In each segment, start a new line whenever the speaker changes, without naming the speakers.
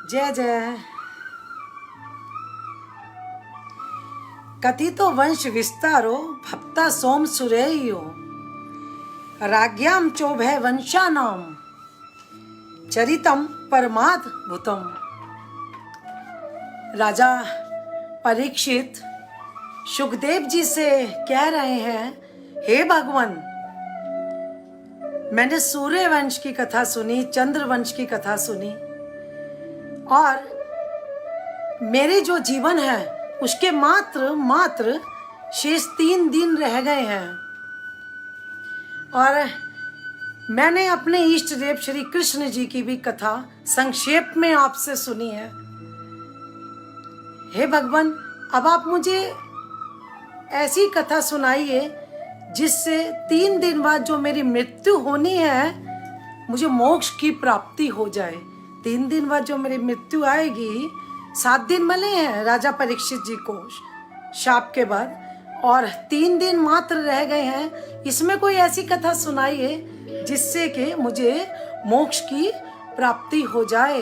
जय जय। कथितो वंश विस्तारो भक्ता सोम सुरेयो राज्ञाम चोभय वंशानाम चरितम परमाद्भुतम। राजा परीक्षित सुखदेव जी से कह रहे हैं, हे भगवान, मैंने सूर्य वंश की कथा सुनी, चंद्र वंश की कथा सुनी, और मेरे जो जीवन है उसके मात्र शेष 3 दिन रह गए हैं, और मैंने अपने इष्ट देव श्री कृष्ण जी की भी कथा संक्षेप में आपसे सुनी है। हे भगवान, अब आप मुझे ऐसी कथा सुनाइए जिससे 3 दिन बाद जो मेरी मृत्यु होनी है मुझे मोक्ष की प्राप्ति हो जाए। 3 दिन बाद जो मेरी मृत्यु आएगी, 7 दिन मिले हैं राजा परीक्षित जी को शाप के बाद, और 3 दिन मात्र रह गए हैं। इसमें कोई ऐसी कथा सुनाइए जिससे कि मुझे मोक्ष की प्राप्ति हो जाए।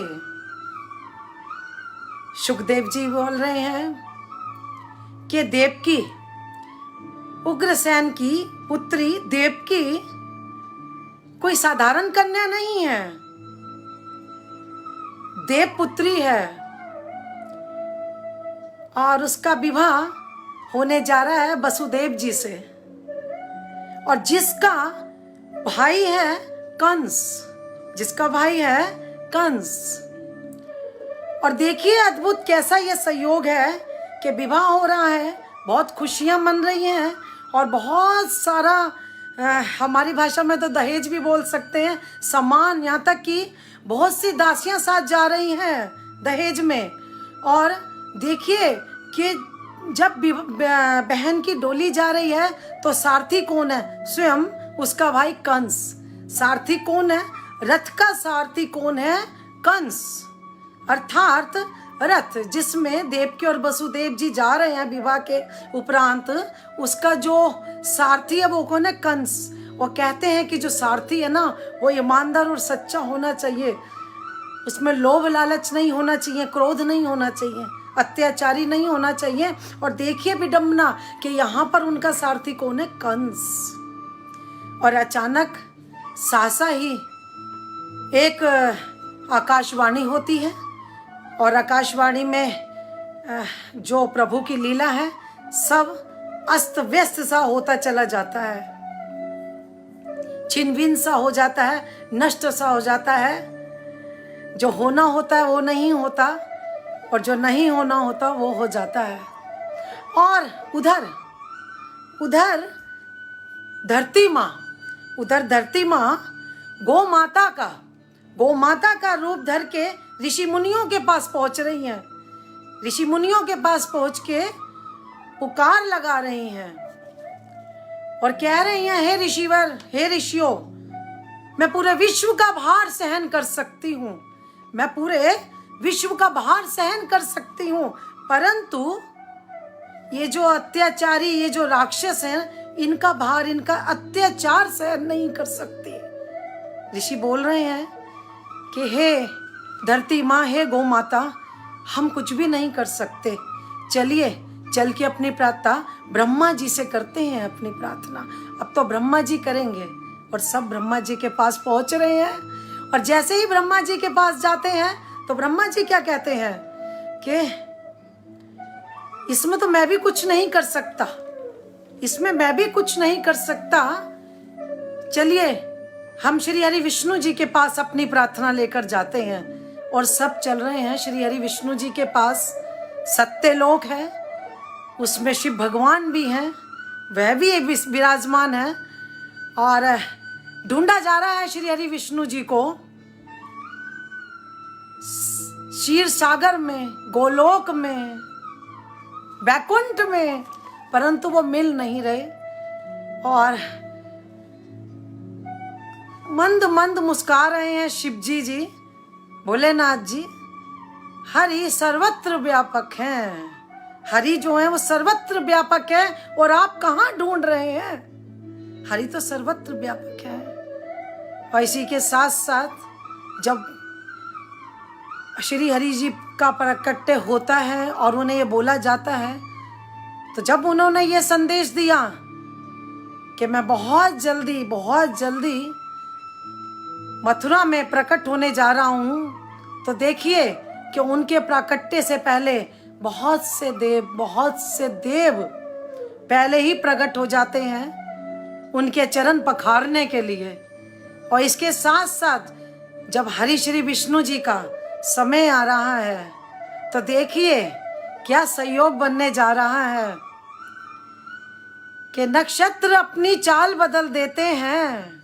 सुखदेव जी बोल रहे हैं कि देवकी, उग्रसेन की पुत्री देवकी कोई साधारण कन्या नहीं है, देव पुत्री है, और उसका विवाह होने जा रहा है वसुदेव जी से, और जिसका भाई है कंस। और देखिए अद्भुत कैसा ये संयोग है कि विवाह हो रहा है, बहुत खुशियां मन रही हैं, और बहुत सारा हमारी भाषा में तो दहेज भी बोल सकते हैं, सम्मान, यहाँ तक कि बहुत सी दासियां साथ जा रही हैं दहेज में। और देखिए कि जब बहन की डोली जा रही है तो सारथी कौन है? स्वयं उसका भाई कंस। सारथी कौन है? रथ का सारथी कौन है? कंस, अर्थात रथ जिसमें देवकी और वसुदेव जी जा रहे हैं विवाह के उपरांत, उसका जो सारथी है वो कौन है? कंस। वो कहते हैं कि जो सारथी है ना वो ईमानदार और सच्चा होना चाहिए, उसमें लोभ लालच नहीं होना चाहिए, क्रोध नहीं होना चाहिए, अत्याचारी नहीं होना चाहिए। और देखिए विडंबना कि यहाँ पर उनका सारथी कौन है? कंस। और अचानक सहसा ही एक आकाशवाणी होती है, और आकाशवाणी में जो प्रभु की लीला है सब अस्त व्यस्त सा होता चला जाता है, छिनभिन सा हो जाता है, नष्ट सा हो जाता है। जो होना होता है वो नहीं होता, और जो नहीं होना होता वो हो जाता है। और उधर धरती माँ गौ माता का रूप धर के ऋषि मुनियों के पास पहुंच रही हैं। ऋषि मुनियों के पास पहुंच के पुकार लगा रही हैं और कह रही हैं, हे ऋषिवर, हे ऋषियों, मैं पूरे विश्व का भार सहन कर सकती हूँ, मैं पूरे विश्व का भार सहन कर सकती हूँ, परंतु ये जो अत्याचारी, ये जो राक्षस हैं, इनका भार, इनका अत्याचार सहन नहीं कर सकती। ऋषि बोल रहे हैं कि हे धरती माँ, हे गौ माता, हम कुछ भी नहीं कर सकते, चलिए चल के अपनी प्रार्थना ब्रह्मा जी से करते हैं। अपनी प्रार्थना अब तो ब्रह्मा जी करेंगे। और सब ब्रह्मा जी के पास पहुंच रहे हैं, और जैसे ही ब्रह्मा जी के पास जाते हैं तो ब्रह्मा जी क्या कहते हैं कि इसमें तो मैं भी कुछ नहीं कर सकता, इसमें मैं भी कुछ नहीं कर सकता, चलिए हम श्री हरि विष्णु जी के पास अपनी प्रार्थना लेकर जाते हैं। और सब चल रहे हैं श्री हरि विष्णु जी के पास। सत्यलोक है, उसमें शिव भगवान भी हैं, वह भी विराजमान है, और ढूंढा जा रहा है श्री हरि विष्णु जी को क्षीर सागर में, गोलोक में, वैकुंठ में, परंतु वो मिल नहीं रहे। और मंद मंद मुस्कुरा रहे हैं शिवजी जी, भोलेनाथ जी। हरि सर्वत्र व्यापक हैं, हरि जो है वो सर्वत्र व्यापक है, और आप कहाँ ढूंढ रहे हैं? हरि तो सर्वत्र व्यापक है। और इसी के साथ साथ जब श्री हरि जी का प्रकट्य होता है और उन्हें ये बोला जाता है। तो जब उन्होंने ये संदेश दिया कि मैं बहुत जल्दी मथुरा में प्रकट होने जा रहा हूँ, तो देखिए कि उनके प्राकट्य से पहले बहुत से देव पहले ही प्रकट हो जाते हैं उनके चरण पखारने के लिए। और इसके साथ साथ जब हरि श्री विष्णु जी का समय आ रहा है, तो देखिए क्या संयोग बनने जा रहा है कि नक्षत्र अपनी चाल बदल देते हैं।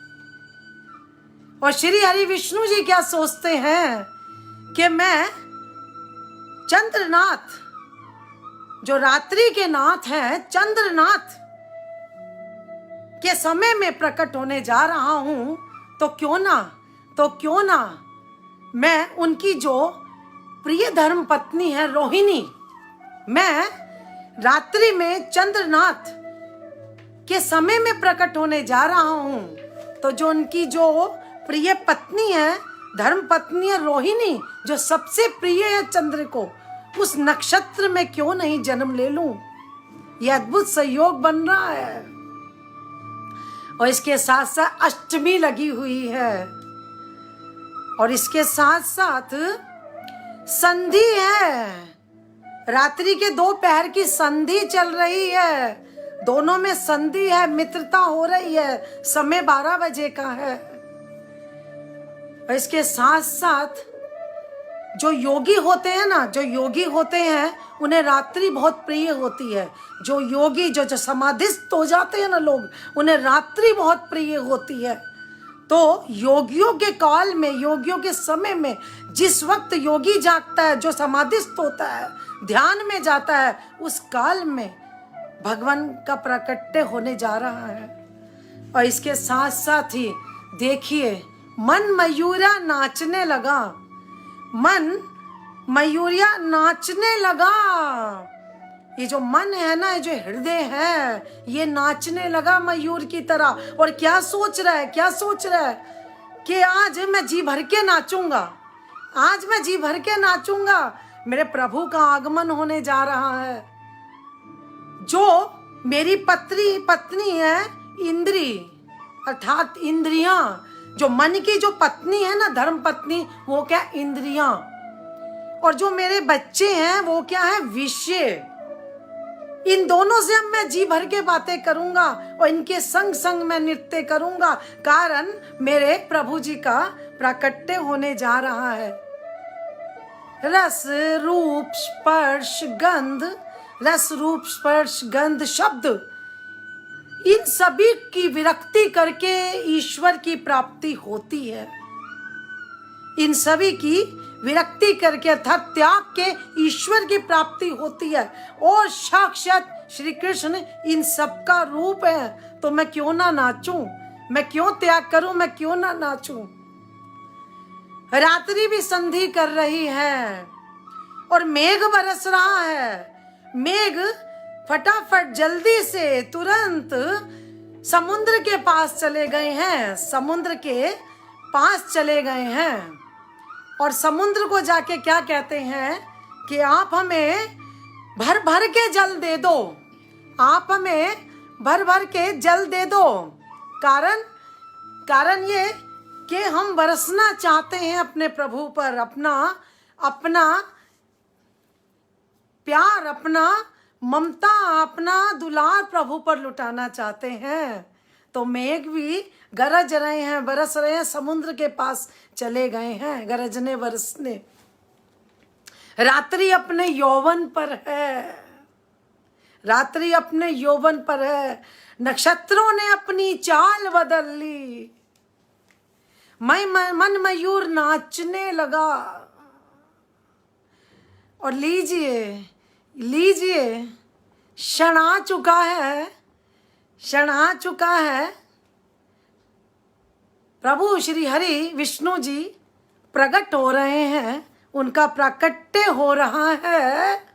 और श्री हरि विष्णु जी क्या सोचते हैं कि मैं चंद्रनाथ, जो रात्रि के नाथ हैं, चंद्रनाथ के समय में प्रकट होने जा रहा हूं, तो क्यों ना मैं उनकी जो प्रिय धर्म पत्नी है रोहिणी, मैं रात्रि में चंद्रनाथ के समय में प्रकट होने जा रहा हूं, तो जो उनकी जो प्रिय पत्नी है, धर्म पत्नी है रोहिणी, जो सबसे प्रिय है चंद्र को, उस नक्षत्र में क्यों नहीं जन्म ले लूं। यह अद्भुत संयोग बन रहा है। और इसके साथ साथ अष्टमी लगी हुई है, और इसके साथ साथ संधि है, रात्रि के 2 पहर की संधि चल रही है, दोनों में संधि है, मित्रता हो रही है, समय 12 बजे का है। और इसके साथ साथ जो योगी होते हैं ना, जो योगी होते हैं उन्हें रात्रि बहुत प्रिय होती है। जो योगी जो समाधिस्थ हो जाते हैं ना लोग, उन्हें रात्रि बहुत प्रिय होती है। तो योगियों के काल में, योगियों के समय में, जिस वक्त योगी जागता है, जो समाधिस्थ होता है, ध्यान में जाता है, उस काल में भगवान का प्राकट्य होने जा रहा है। और इसके साथ साथ ही देखिए मन मयूरा नाचने लगा, मन मयूरिया नाचने लगा। ये जो मन है ना, ये जो हृदय है, ये नाचने लगा मयूर की तरह। और क्या सोच रहा है कि आज मैं जी भर के नाचूंगा, आज मैं जी भर के नाचूंगा, मेरे प्रभु का आगमन होने जा रहा है। जो मेरी पत्नी है इंद्री, अर्थात इंद्रियां, जो मन की जो पत्नी है ना, धर्म पत्नी, वो क्या इंद्रियां, और जो मेरे बच्चे हैं वो क्या है, विषय। इन दोनों से अब मैं जी भर के बातें करूंगा और इनके संग संग मैं नृत्य करूंगा, कारण मेरे प्रभु जी का प्राकट्य होने जा रहा है। रस रूप स्पर्श गंध, रस रूप स्पर्श गंध शब्द, इन सभी की विरक्ति करके ईश्वर की प्राप्ति होती है। इन सभी की विरक्ति करके अर्थात त्याग के ईश्वर की प्राप्ति होती है। और साक्षात श्री कृष्ण इन सब का रूप है। तो मैं क्यों ना नाचूं, मैं क्यों त्याग करूं, मैं क्यों ना नाचूं। रात्रि भी संधि कर रही है और मेघ बरस रहा है। मेघ फटाफट जल्दी से तुरंत समुद्र के पास चले गए हैं, समुद्र के पास चले गए हैं। और समुद्र को जाके क्या कहते हैं कि आप हमें भर भर के जल दे दो, आप हमें भर भर के जल दे दो। कारण ये कि हम बरसना चाहते हैं अपने प्रभु पर, अपना प्यार, अपना ममता, अपना दुलार प्रभु पर लुटाना चाहते हैं। तो मेघ भी गरज रहे हैं, बरस रहे हैं, समुद्र के पास चले गए हैं गरजने बरसने। रात्रि अपने यौवन पर है, रात्रि अपने यौवन पर है। नक्षत्रों ने अपनी चाल बदल ली, मन मयूर नाचने लगा। और लीजिए क्षण आ चुका है, प्रभु श्री हरि विष्णु जी प्रकट हो रहे हैं, उनका प्राकट्य हो रहा है।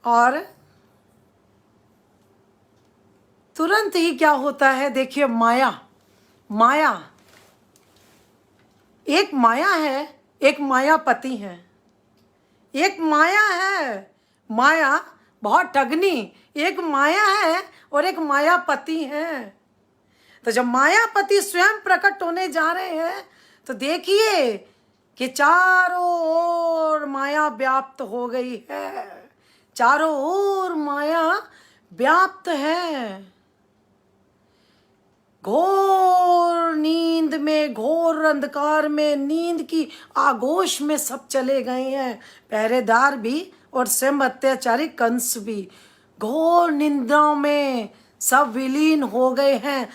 और तुरंत ही क्या होता है, देखिए माया एक माया है, एक मायापति है। एक माया है, माया बहुत ठगनी, एक माया है और एक मायापति है। तो जब मायापति स्वयं प्रकट होने जा रहे हैं तो देखिए कि चारों ओर माया व्याप्त हो गई है, चारों ओर माया व्याप्त है। घोर नींद में, घोर अंधकार में, नींद की आगोश में सब चले गए हैं, पहरेदार भी और स्वयं अत्याचारी कंस भी घोर निंदाओं में सब विलीन हो गए हैं।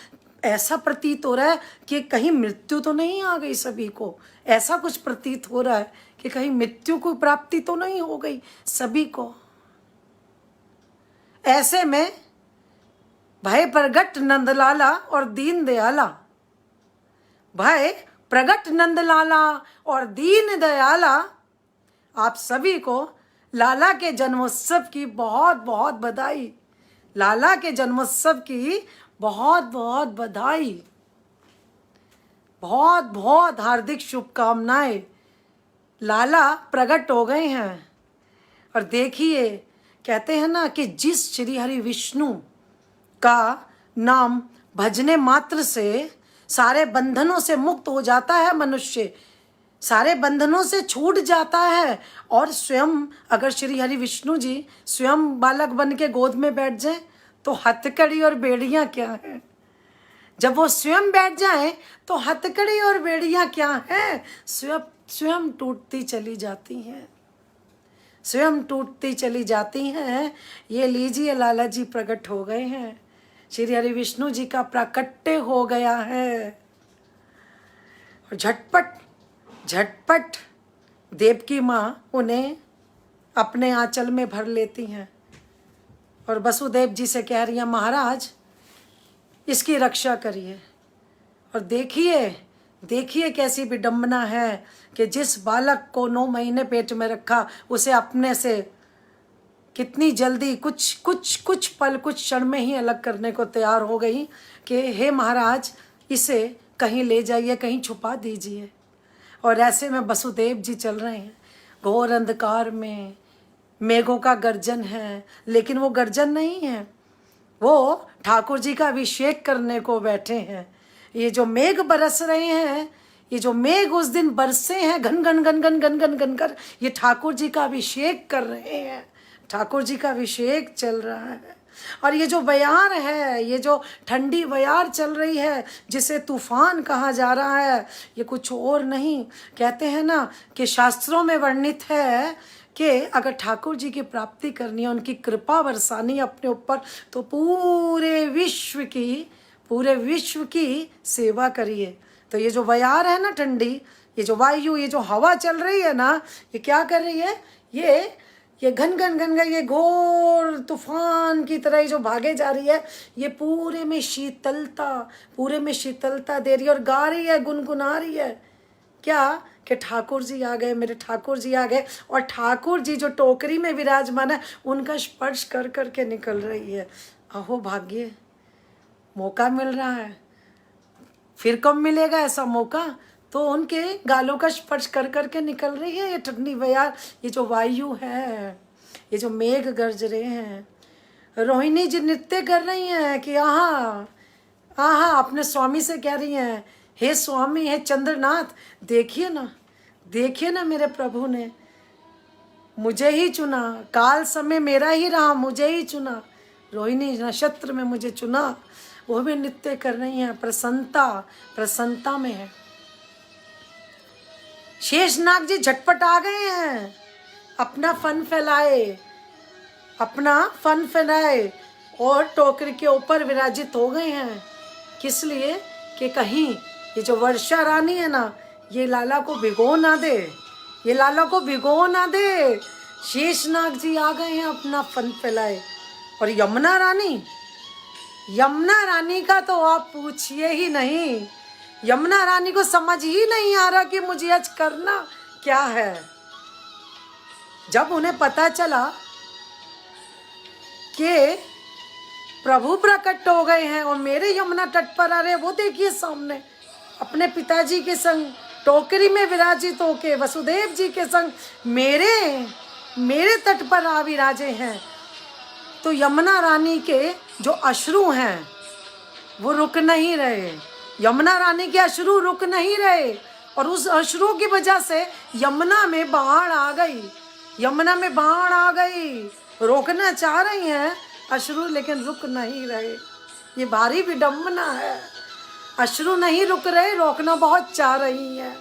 ऐसा प्रतीत हो रहा है कि कहीं मृत्यु तो नहीं आ गई सभी को, ऐसा कुछ प्रतीत हो रहा है कि कहीं मृत्यु को प्राप्ति तो नहीं हो गई सभी को। ऐसे में भय प्रगट नंदलाला और दीन दयाला, भय प्रगट नंदलाला और दीन दयाला, आप सभी को लाला के जन्मोत्सव की बहुत बहुत बधाई, लाला के जन्मोत्सव की बहुत बहुत बधाई, बहुत बहुत हार्दिक शुभकामनाएं। लाला प्रकट हो गए हैं। और देखिए कहते हैं ना कि जिस श्री हरि विष्णु का नाम भजने मात्र से सारे बंधनों से मुक्त हो जाता है मनुष्य, सारे बंधनों से छूट जाता है। और स्वयं अगर श्री हरि विष्णु जी स्वयं बालक बन के गोद में बैठ जाए तो हथकड़ी और बेड़ियां क्या हैं। जब वो स्वयं बैठ जाए तो हथकड़ी और बेड़ियां क्या हैं, स्वयं टूटती चली जाती हैं, स्वयं टूटती चली जाती हैं। ये लीजिए लाला जी प्रकट हो गए हैं, श्री हरि विष्णु जी का प्राकट्य हो गया है। और झटपट झटपट देवकी माँ उन्हें अपने आंचल में भर लेती हैं और वसुदेव जी से कह रही हैं महाराज इसकी रक्षा करिए। और देखिए देखिए कैसी विडंबना है कि जिस बालक को 9 महीने पेट में रखा उसे अपने से कितनी जल्दी कुछ पल कुछ क्षण में ही अलग करने को तैयार हो गई कि हे महाराज इसे कहीं ले जाइए, कहीं छुपा दीजिए। और ऐसे में वसुदेव जी चल रहे हैं घोर अंधकार में, मेघों का गर्जन है, लेकिन वो गर्जन नहीं है, वो ठाकुर जी का अभिषेक करने को बैठे हैं। ये जो मेघ बरस रहे हैं, ये जो मेघ उस दिन बरसे हैं घन घन घन घन घन घन घन कर, ये ठाकुर जी का अभिषेक कर रहे हैं, ठाकुर जी का अभिषेक चल रहा है। और ये जो बयार है, ये जो ठंडी बयार चल रही है जिसे तूफान कहा जा रहा है, ये कुछ और नहीं, कहते हैं ना कि शास्त्रों में वर्णित है कि अगर ठाकुर जी की प्राप्ति करनी है, उनकी कृपा बरसानी अपने ऊपर, तो पूरे विश्व की सेवा करिए। तो ये जो बयार है ना ठंडी, ये जो वायु, ये जो हवा चल रही है ना, ये क्या कर रही है, ये घन घन घन घन, ये घोर तूफान की तरह जो भागे जा रही है, ये पूरे में शीतलता दे रही है और गा रही है, गुनगुना रही है क्या कि ठाकुर जी आ गए, मेरे ठाकुर जी आ गए। और ठाकुर जी जो टोकरी में विराजमान है उनका स्पर्श कर कर के निकल रही है। अहो भाग्य, मौका मिल रहा है, फिर कब मिलेगा ऐसा मौका। तो उनके गालों का स्पर्श कर कर के निकल रही है ये ठंडी बयार, ये जो वायु है, ये जो मेघ गरज रहे हैं। रोहिणी जी नृत्य कर रही हैं कि आहा आहा, अपने स्वामी से कह रही हैं हे स्वामी, हे चंद्रनाथ, देखिए ना मेरे प्रभु ने मुझे ही चुना, काल समय मेरा ही रहा, मुझे ही चुना, रोहिणी नक्षत्र में मुझे चुना। वो भी नृत्य कर रही हैं, प्रसन्नता में है। शेषनाग जी झटपट आ गए हैं, अपना फन फैलाए और टोकरी के ऊपर विराजित हो गए हैं। किस लिए कि कहीं ये जो वर्षा रानी है ना, ये लाला को भिगो ना दे, शेषनाग जी आ गए हैं अपना फन फैलाए। और यमुना रानी का तो आप पूछिए ही नहीं, यमुना रानी को समझ ही नहीं आ रहा कि मुझे आज करना क्या है। जब उन्हें पता चला कि प्रभु प्रकट हो गए हैं और मेरे यमुना तट पर आ रहे, वो देखिए सामने अपने पिताजी के संग टोकरी में विराजित होके वसुदेव जी के संग मेरे तट पर आ विराजे हैं। तो यमुना रानी के जो अश्रु हैं वो रुक नहीं रहे, यमुना रानी के अश्रु रुक नहीं रहे, और उस अश्रु की वजह से यमुना में बाढ़ आ गई, यमुना में बाढ़ आ गई। रोकना चाह रही हैं अश्रु, लेकिन रुक नहीं रहे। ये भारी विडंबना है, अश्रु नहीं रुक रहे, रोकना बहुत चाह रही हैं।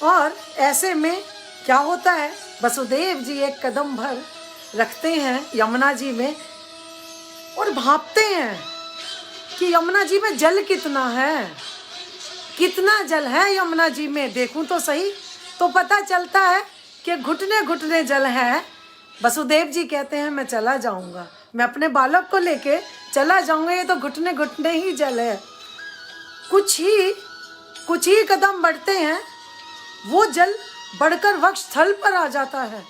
और ऐसे में क्या होता है, वसुदेव जी एक कदम भर रखते हैं यमुना जी में और भापते हैं कि यमुना जी में जल कितना है, कितना जल है यमुना जी में, देखूं तो सही। तो पता चलता है कि घुटने घुटने जल है। वसुदेव जी कहते हैं मैं चला जाऊंगा, मैं अपने बालक को लेके चला जाऊंगा, ये तो घुटने घुटने ही जल है। कुछ ही कदम बढ़ते हैं, वो जल बढ़कर वक्ष स्थल पर आ जाता है।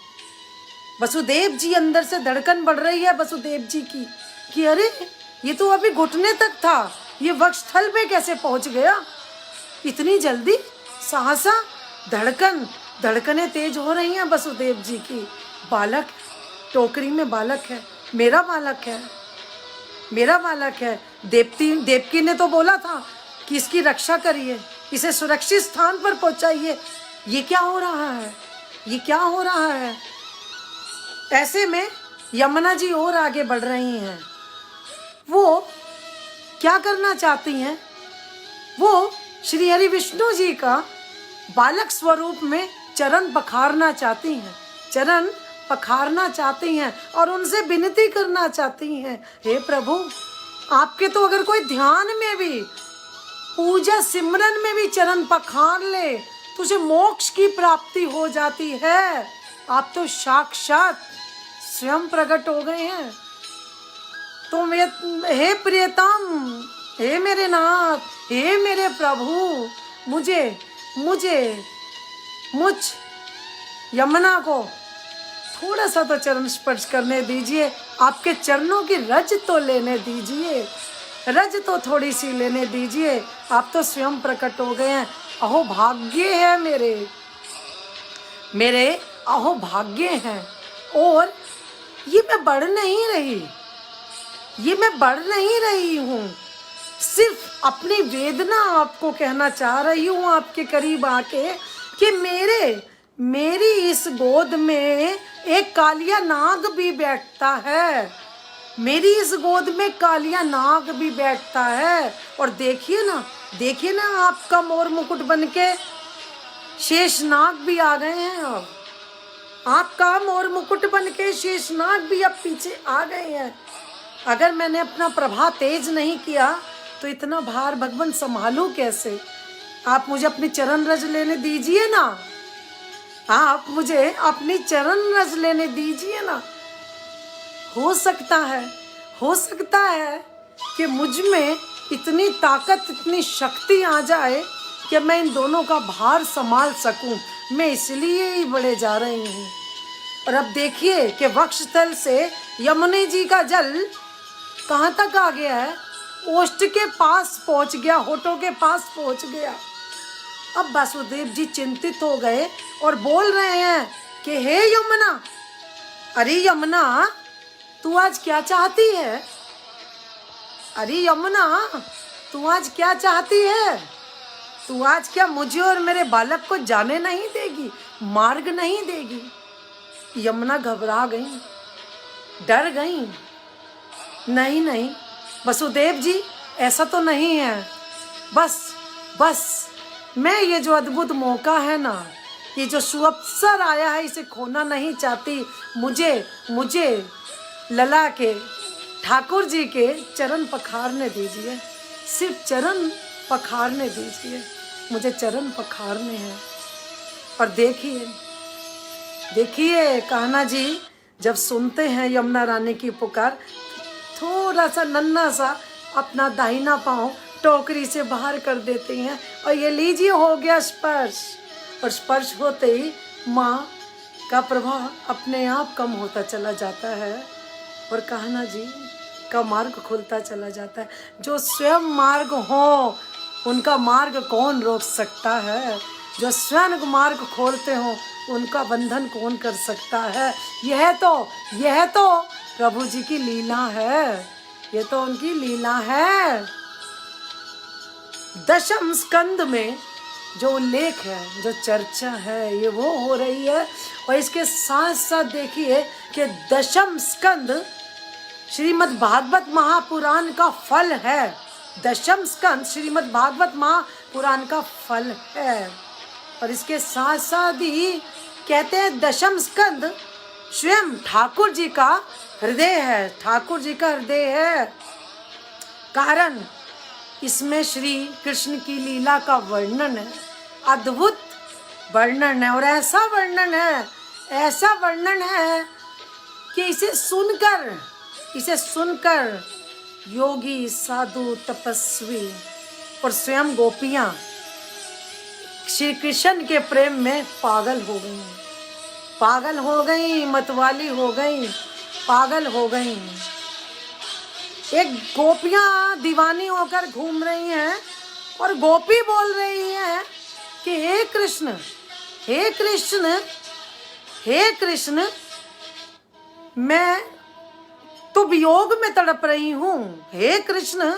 वसुदेव जी अंदर से धड़कन बढ़ रही है वसुदेव जी की कि अरे ये तो अभी घुटने तक था, ये वक्ष स्थल पे कैसे पहुंच गया इतनी जल्दी। सहसा धड़कनें तेज हो रही हैं वसुदेव जी की। बालक टोकरी में बालक है, मेरा बालक है, मेरा बालक है। देवकी ने तो बोला था कि इसकी रक्षा करिए, इसे सुरक्षित स्थान पर पहुंचाइए। ये क्या हो रहा है, ये क्या हो रहा है। ऐसे में यमुना जी और आगे बढ़ रही हैं। वो क्या करना चाहती हैं, वो श्री हरि विष्णु जी का बालक स्वरूप में चरण पखारना चाहती हैं, चरण पखारना चाहती हैं और उनसे विनती करना चाहती हैं, हे प्रभु आपके तो अगर कोई ध्यान में भी, पूजा सिमरन में भी चरण पखार ले तो उसे मोक्ष की प्राप्ति हो जाती है। आप तो साक्षात स्वयं प्रकट हो गए हैं। तो हे प्रियतम, हे मेरे नाथ, हे मेरे प्रभु, मुझ यमुना को थोड़ा सा तो चरण स्पर्श करने दीजिए, आपके चरणों की रज तो लेने दीजिए, रज तो थोड़ी सी लेने दीजिए। आप तो स्वयं प्रकट हो गए हैं। अहो भाग्य है मेरे अहो भाग्य हैं। और ये मैं बढ़ नहीं रही हूँ, सिर्फ अपनी वेदना आपको कहना चाह रही हूँ आपके करीब आके कि मेरी इस गोद में एक कालिया नाग भी बैठता है, मेरी इस गोद में कालिया नाग भी बैठता है। और देखिए ना आपका मोर मुकुट बनके शेषनाग भी आ गए हैं। अब आपका मोर मुकुट बनके शेषनाग भी अब पीछे आ गए हैं। अगर मैंने अपना प्रभा तेज नहीं किया तो इतना भार भगवान संभालूं कैसे। आप मुझे अपनी चरण रज लेने दीजिए ना, आप मुझे अपनी चरण रज लेने दीजिए ना। हो सकता है कि मुझ में इतनी ताकत, इतनी शक्ति आ जाए कि मैं इन दोनों का भार संभाल सकूं। मैं इसलिए ही बढ़े जा रही हूँ। और अब देखिए कि वक्षस्थल से यमुने जी का जल कहाँ तक आ गया है, ओष्ठ के पास पहुँच गया, होठों के पास पहुँच गया। अब वासुदेव जी चिंतित हो गए और बोल रहे हैं कि हे यमुना, अरे यमुना तू आज क्या चाहती है, अरे यमुना तू आज क्या चाहती है, तू आज क्या मुझे और मेरे बालक को जाने नहीं देगी, मार्ग नहीं देगी। यमुना घबरा गई, डर गई। नहीं वसुदेव जी ऐसा तो नहीं है, बस मैं ये जो अद्भुत मौका है ना, ये जो सुअवसर आया है, इसे खोना नहीं चाहती। मुझे लला के ठाकुर जी के चरण पखारने दीजिए, सिर्फ चरण पखारने दीजिए, मुझे चरण पखारने हैं। और देखिए कान्हा जी जब सुनते हैं यमुना रानी की पुकार, थोड़ा सा नन्हा सा अपना दाहिना पाँव टोकरी से बाहर कर देती हैं और ये लीजिए हो गया स्पर्श। और स्पर्श होते ही माँ का प्रभाव अपने आप कम होता चला जाता है और कान्हा जी का मार्ग खुलता चला जाता है। जो स्वयं मार्ग हो उनका मार्ग कौन रोक सकता है। जो स्वयं मार्ग खोलते हो उनका बंधन कौन कर सकता है। यह तो प्रभु जी की लीला है, ये तो उनकी लीला है। दशम स्कंद में जो उल्लेख है, जो चर्चा है, ये वो हो रही है। और इसके साथ साथ देखिए कि दशम स्कंद श्रीमद् भागवत महापुराण का फल है। दशम स्कंद श्रीमद् भागवत महापुराण का फल है। और इसके साथ साथ ही कहते हैं दशम स्कंद स्वयं ठाकुर जी का हृदय है, ठाकुर जी का हृदय है। कारण इसमें श्री कृष्ण की लीला का वर्णन है, अद्भुत वर्णन है। और ऐसा वर्णन है कि इसे सुनकर योगी, साधु, तपस्वी और स्वयं गोपियां श्री कृष्ण के प्रेम में पागल हो गई, मतवाली हो गई, पागल हो गई। एक गोपियां दीवानी होकर घूम रही हैं और गोपी बोल रही है कि हे कृष्ण, हे कृष्ण, हे कृष्ण, मैं तो वियोग में तड़प रही हूँ। हे कृष्ण,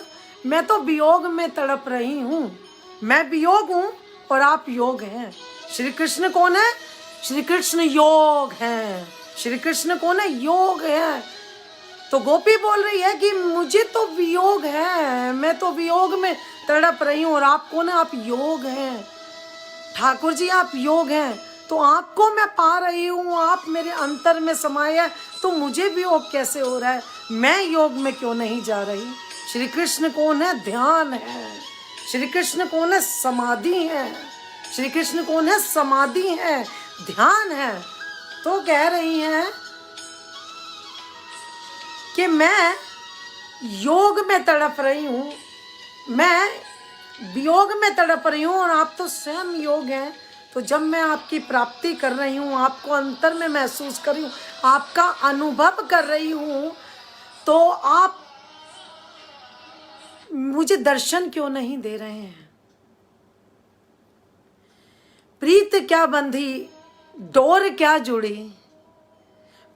मैं तो वियोग में तड़प रही हूँ। मैं वियोग हूँ और आप योग हैं। श्री कृष्ण कौन है? श्री कृष्ण योग हैं। श्री कृष्ण कौन है? योग है। तो गोपी बोल रही है कि मुझे तो वियोग है, मैं तो वियोग में तड़प रही हूँ। और आप कौन है? आप योग हैं। ठाकुर जी आप योग हैं, तो आपको मैं पा रही हूँ, आप मेरे अंतर में समाये हैं, तो मुझे वियोग कैसे हो रहा है? मैं योग में क्यों नहीं जा रही? श्री कृष्ण कौन है? ध्यान है। श्री कृष्ण कौन है? समाधि है। श्री कृष्ण कौन है? समाधि है, ध्यान है। तो कह रही हैं कि मैं योग में तड़प रही हूँ, मैं वियोग में तड़प रही हूँ और आप तो स्वयं योग हैं। तो जब मैं आपकी प्राप्ति कर रही हूँ, आपको अंतर में महसूस कर रही हूँ, आपका अनुभव कर रही हूँ, तो आप मुझे दर्शन क्यों नहीं दे रहे हैं? प्रीत क्या बंधी, डोर क्या जुड़ी,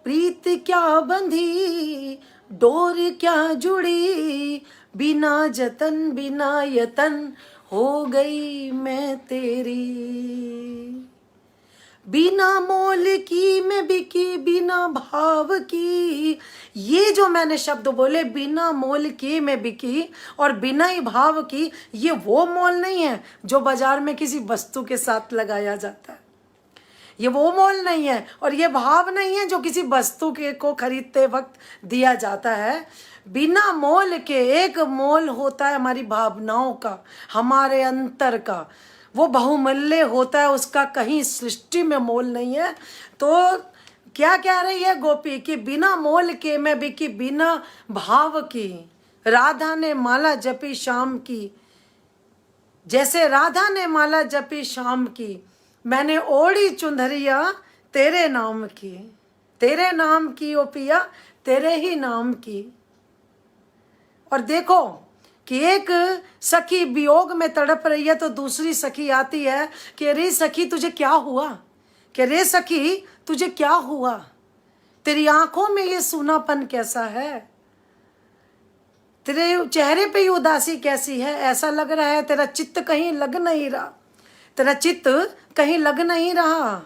प्रीत क्या बंधी, डोर क्या जुड़ी, बिना जतन बिना यतन हो गई मैं तेरी। बिना मोल की मैं बिकी, बिना भाव की। ये जो मैंने शब्द बोले, बिना मोल की मैं बिकी और बिना ही भाव की, ये वो मोल नहीं है जो बाजार में किसी वस्तु के साथ लगाया जाता है। ये वो मोल नहीं है और ये भाव नहीं है जो किसी वस्तु के को खरीदते वक्त दिया जाता है। बिना मोल के एक मोल होता है हमारी भावनाओं का, हमारे अंतर का। वो बहुमूल्य होता है, उसका कहीं सृष्टि में मोल नहीं है। तो क्या कह रही है गोपी कि बिना मोल के मैं बिकी, बिना भाव की। राधा ने माला जपी शाम की, जैसे राधा ने माला जपी शाम की, मैंने ओढ़ी चुंदरिया तेरे नाम की। तेरे नाम की ओ पिया, तेरे ही नाम की। और देखो कि एक सखी वियोग में तड़प रही है तो दूसरी सखी आती है कि अरे सखी तुझे क्या हुआ, कि अरे सखी तुझे क्या हुआ, तेरी आंखों में ये सूनापन कैसा है, तेरे चेहरे पे ये उदासी कैसी है, ऐसा लग रहा है तेरा चित्त कहीं लग नहीं रहा, तेरा चित्त कहीं लग नहीं रहा,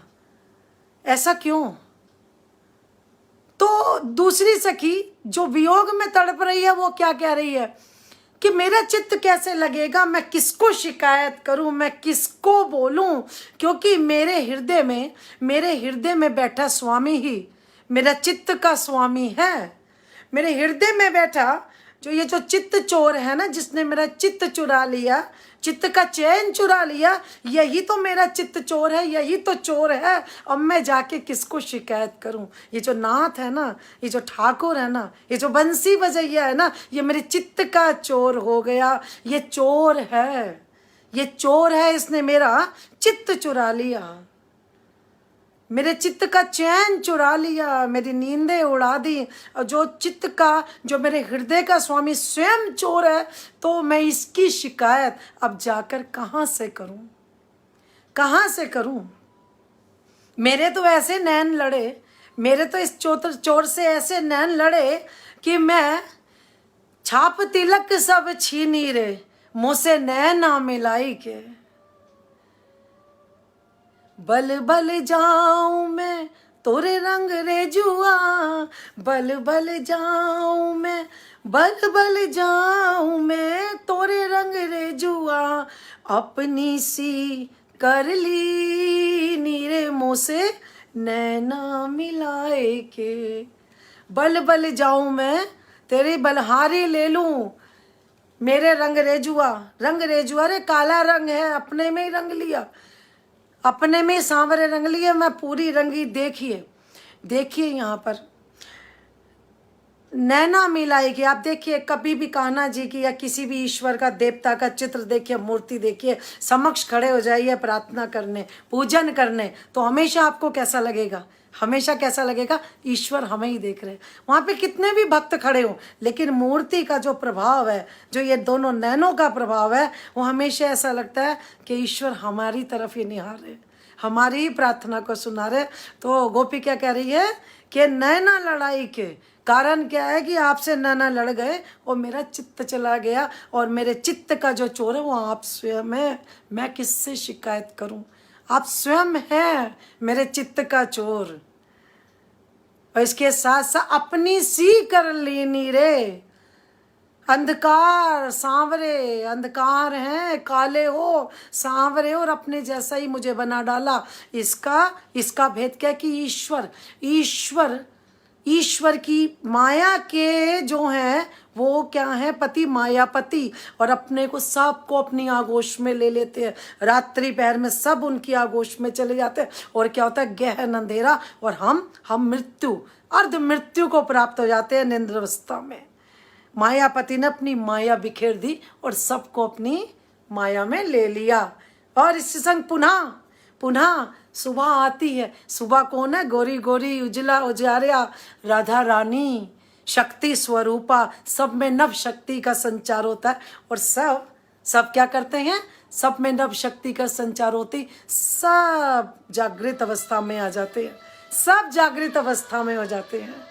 ऐसा क्यों? तो दूसरी सखी जो वियोग में तड़प रही है वो क्या कह रही है कि मेरा चित्त कैसे लगेगा, मैं किसको शिकायत करूं, मैं किसको बोलूं, क्योंकि मेरे हृदय में बैठा स्वामी ही मेरा चित्त का स्वामी है। मेरे हृदय में बैठा ये जो चित्त चोर है ना, जिसने मेरा चित्त चुरा लिया, चित्त का चैन चुरा लिया, यही तो मेरा चित्त चोर है, यही तो चोर है। अब मैं जाके किसको शिकायत करूं? ये जो नाथ है ना, ये जो ठाकुर है ना, ये जो बंसी बजैया है ना, ये मेरे चित्त का चोर हो गया। ये चोर है, ये चोर है, इसने मेरा चित्त चुरा लिया। मेरे चित्त का चैन चुरा लिया, मेरी नींदें उड़ा दी। और जो चित्त का, जो मेरे हृदय का स्वामी स्वयं चोर है, तो मैं इसकी शिकायत अब जाकर कहाँ से करूं, कहाँ से करूं? मेरे तो ऐसे नैन लड़े, मेरे तो इस चोर से ऐसे नैन लड़े कि मैं छाप तिलक सब छीनी रे, मुझसे नैना मिलाई के। बल बल जाऊं मैं तोरे रंग रे जुआ, बल बल जाऊं मैं, बल बल जाऊं मैं तोरे रंग रे जुआ, अपनी सी कर ली नीरे मुझसे नैना मिलाए के। बल बल जाऊं मैं तेरी बलहारी ले लूं, मेरे रंग रेजुआ रे काला रंग है, अपने में ही रंग लिया, अपने में सांवरे रंग लिए, मैं पूरी रंगी। देखिए देखिए यहाँ पर नैना मिलाई की। आप देखिए कभी भी कान्हा जी की या किसी भी ईश्वर का, देवता का चित्र देखिए, मूर्ति देखिए, समक्ष खड़े हो जाइए प्रार्थना करने, पूजन करने, तो हमेशा आपको कैसा लगेगा, हमेशा कैसा लगेगा, ईश्वर हमें ही देख रहे हैं। वहाँ पे कितने भी भक्त खड़े हो, लेकिन मूर्ति का जो प्रभाव है, जो ये दोनों नैनों का प्रभाव है, वो हमेशा ऐसा लगता है कि ईश्वर हमारी तरफ ही निहार रहे, हमारी ही प्रार्थना को सुना रहे। तो गोपी क्या कह रही है कि नैना लड़ाई के कारण क्या है कि आपसे नैना लड़ गए और मेरा चित्त चला गया, और मेरे चित्त का जो चोर है वो आप स्वयं है। मैं किससे शिकायत करूं? आप स्वयं हैं मेरे चित्त का चोर। और इसके साथ साथ अपनी सी कर लेनी रे, अंधकार सांवरे, अंधकार हैं, काले हो सांवरे, और अपने जैसा ही मुझे बना डाला। इसका भेद क्या है कि ईश्वर की माया के जो हैं वो क्या है, पति, मायापति, और अपने को सबको अपनी आगोश में ले लेते हैं। रात्रि पहर में सब उनकी आगोश में चले जाते हैं, और क्या होता है, गहन अंधेरा, और हम मृत्यु, अर्ध मृत्यु को प्राप्त हो जाते हैं निंद्रावस्था में। मायापति ने अपनी माया बिखेर दी और सबको अपनी माया में ले लिया। और इस संग पुनः सुबह आती है। सुबह कौन है? गोरी गोरी उजला उजारिया राधा रानी, शक्ति स्वरूपा। सब में नव शक्ति का संचार होता है, और सब क्या करते हैं? सब में नव शक्ति का संचार होती, सब जागृत अवस्था में आ जाते हैं, सब जागृत अवस्था में हो जाते हैं।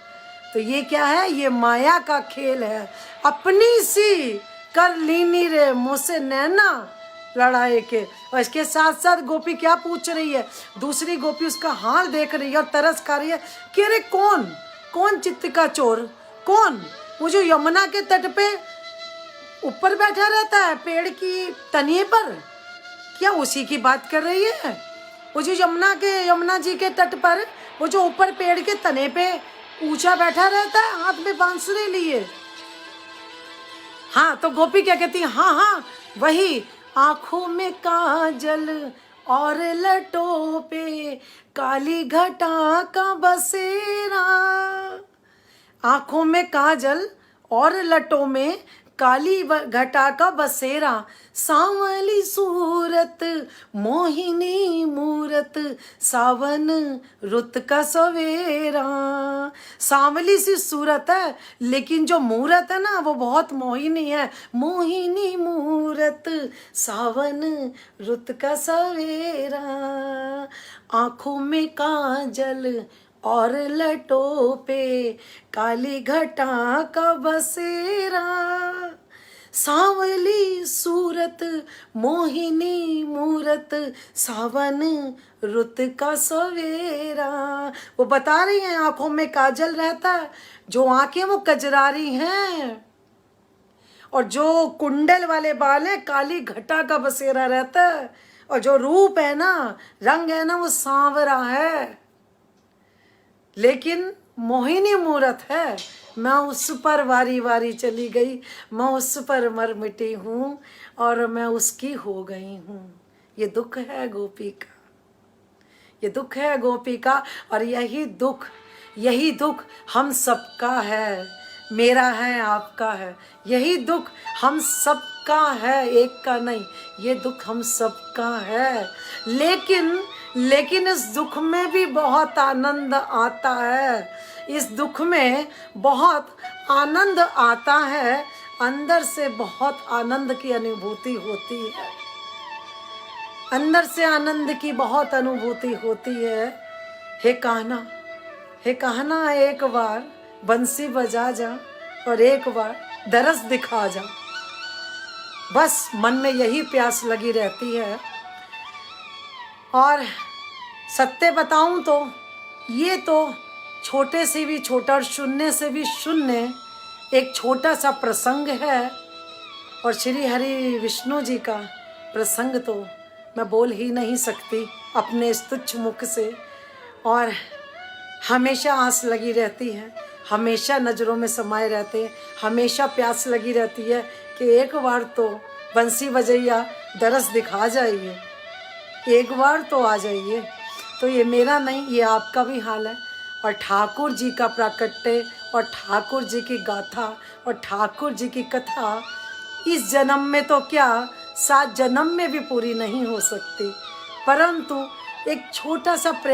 तो ये क्या है? ये माया का खेल है। अपनी सी कर लीनी रे मुझसे नैना लड़ाए के। और इसके साथ साथ गोपी क्या पूछ रही है? दूसरी गोपी उसका हाल देख रही है और तरस खा रही है कि अरे कौन चित्त का चोर? कौन? वो जो यमुना के तट पे ऊपर बैठा रहता है पेड़ की तनिए पर, क्या उसी की बात कर रही है? वो जो यमुना जी के तट पर, वो जो ऊपर पेड़ के तने पे ऊंचा बैठा रहता है, हाथ में बांसुरी लिए। हाँ, तो गोपी क्या कहती है? हाँ वही। आंखों में काजल और लटों पे काली घटा का बसेरा। आंखों में काजल और लटों में काली घटा का बसेरा, सांवली सूरत मोहिनी मूरत, सावन रुत का सवेरा। सांवली सी सूरत है, लेकिन जो मूरत है ना वो बहुत मोहिनी है। मोहिनी मूरत सावन रुत का सवेरा, आंखों में काजल और लटों पे काली घटा का बसेरा, सांवली सूरत मोहिनी मूरत, सावन रुत का सवेरा। वो बता रही हैं आंखों में काजल रहता है, जो आंखें वो कजरारी हैं, और जो कुंडल वाले बाल हैं काली घटा का बसेरा रहता है, और जो रूप है ना, रंग है ना, वो सांवरा है, लेकिन मोहिनी मूरत है। मैं उस पर वारी वारी चली गई, मैं उस पर मर मिटी हूँ और मैं उसकी हो गई हूँ। ये दुख है गोपी का, ये दुख है गोपी का। और यही दुख हम सबका है, मेरा है, आपका है। यही दुख हम सबका है, एक का नहीं। ये दुख हम सबका है, लेकिन लेकिन इस दुख में भी बहुत आनंद आता है। इस दुख में बहुत आनंद आता है, अंदर से बहुत आनंद की अनुभूति होती है, अंदर से आनंद की बहुत अनुभूति होती है। हे कान्हा, हे कान्हा, एक बार बंसी बजा जा और एक बार दरस दिखा जा। बस मन में यही प्यास लगी रहती है। और सत्य बताऊं तो ये तो छोटे से भी छोटा और शून्य से भी शून्य एक छोटा सा प्रसंग है। और श्री हरि विष्णु जी का प्रसंग तो मैं बोल ही नहीं सकती अपने इस तुच्छ मुख से। और हमेशा आस लगी रहती है, हमेशा नज़रों में समाये रहते हैं, हमेशा प्यास लगी रहती है कि एक बार तो बंसी बजैया दरस दिखा जाइए, एक बार तो आ जाइए। तो ये मेरा नहीं, ये आपका भी हाल है। और ठाकुर जी का प्राकट्य और ठाकुर जी की गाथा और ठाकुर जी की कथा इस जन्म में तो क्या 7 जन्म में भी पूरी नहीं हो सकती, परंतु एक छोटा सा प्रयास